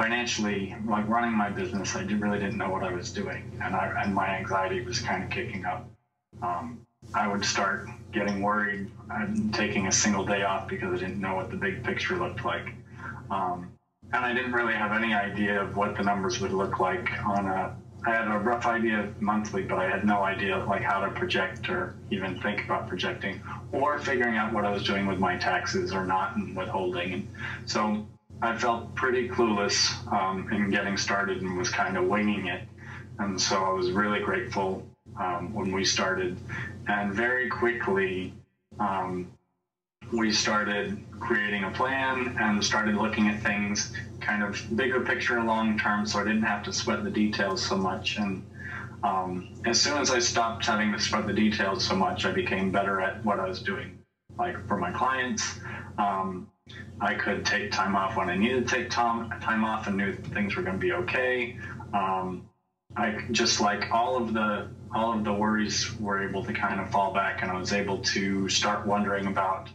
financially, like running my business, I really didn't know what I was doing, and my anxiety was kind of kicking up. I would start getting worried and taking a single day off because I didn't know what the big picture looked like. And I didn't really have any idea of what the numbers would look like I had a rough idea monthly, but I had no idea like how to project or even think about projecting or figuring out what I was doing with my taxes or not and withholding. And so I felt pretty clueless in getting started and was kind of winging it. And so I was really grateful when we started. And very quickly, we started creating a plan and started looking at things kind of bigger picture, long term, so I didn't have to sweat the details so much. And as soon as I stopped having to sweat the details so much, I became better at what I was doing. Like for my clients, I could take time off when I needed to take time off and knew things were going to be okay. I just like all of the worries were able to kind of fall back, and I was able to start wondering about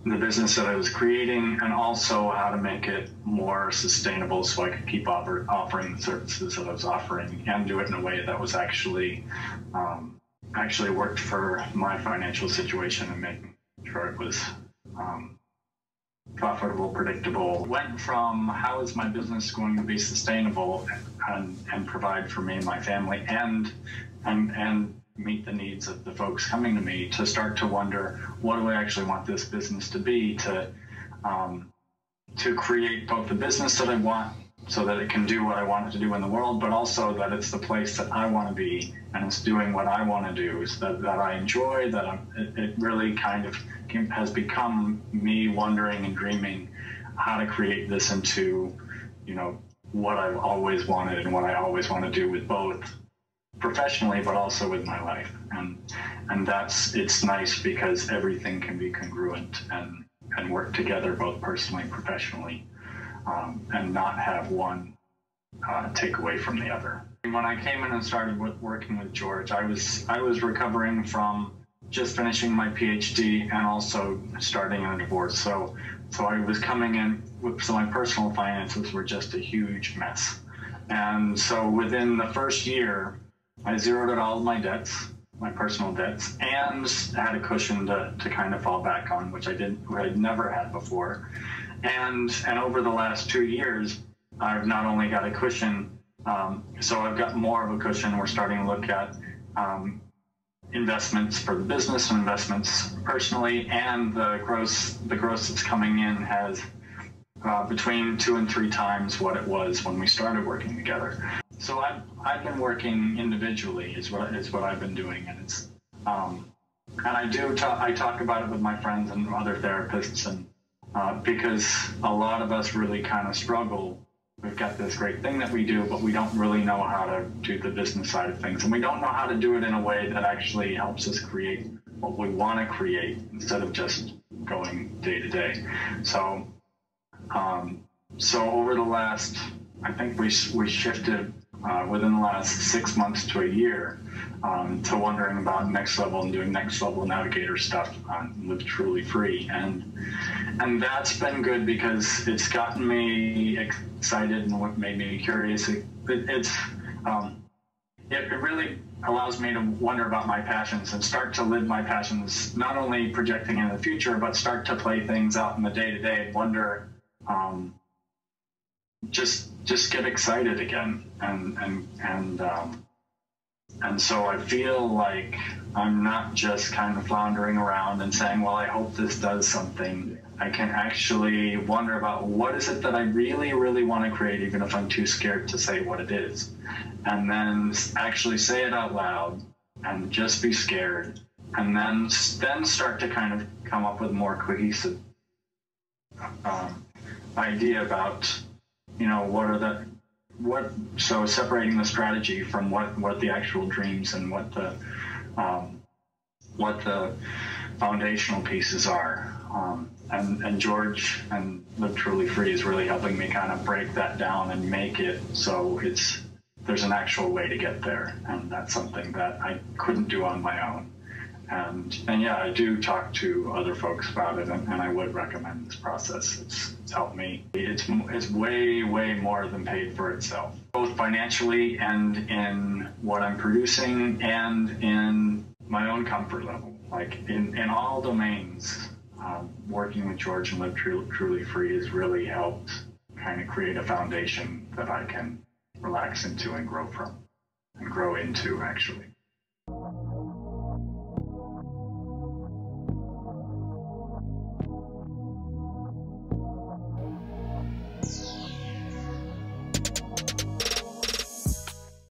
the business that I was creating and also how to make it more sustainable so I could keep offering the services that I was offering and do it in a way that was actually worked for my financial situation and making sure it was profitable, predictable. Went from how is my business going to be sustainable and provide for me and my family and meet the needs of the folks coming to me, to start to wonder, what do I actually want this business to be, to create both the business that I want so that it can do what I want it to do in the world, but also that it's the place that I want to be and it's doing what I want to do, so that I enjoy, it really kind of has become me wondering and dreaming how to create this into, what I've always wanted and what I always want to do with both professionally, but also with my life. And it's nice because everything can be congruent and work together both personally and professionally, and not have one take away from the other. When I came in and started working with George, I was recovering from just finishing my PhD and also starting a divorce. So I was coming in so my personal finances were just a huge mess. And so within the first year, I zeroed out all of my debts, my personal debts, and had a cushion to kind of fall back on, which I'd never had before. And over the last 2 years, I've not only got a cushion, so I've got more of a cushion. We're starting to look at investments for the business and investments personally, and the gross that's coming in has between 2 and 3 times what it was when we started working together. So I've been working individually is what I've been doing, and it's and I talk about it with my friends and other therapists, and because a lot of us really kind of struggle. We've got this great thing that we do, but we don't really know how to do the business side of things, and we don't know how to do it in a way that actually helps us create what we want to create instead of just going day to day. So over the last, I think we shifted within the last 6 months to a year to wondering about next level and doing next level navigator stuff on Live Truly Free, and that's been good because it's gotten me excited and what made me curious. It really allows me to wonder about my passions and start to live my passions, not only projecting into the future, but start to play things out in the day-to-day and wonder, just get excited again. And so I feel like I'm not just kind of floundering around and saying, well, I hope this does something. I can actually wonder about what is it that I really, really want to create, even if I'm too scared to say what it is. And then actually say it out loud and just be scared. And then start to kind of come up with more cohesive idea about, so separating the strategy from what the actual dreams and what the foundational pieces are. And George and Live Truly Free is really helping me kind of break that down and make it so there's an actual way to get there. And that's something that I couldn't do on my own. And yeah, I do talk to other folks about it, and I would recommend this process. It's helped me. It's way more than paid for itself, both financially and in what I'm producing and in my own comfort level. Like in all domains, working with George and Live Truly Free has really helped kind of create a foundation that I can relax into and grow into, actually.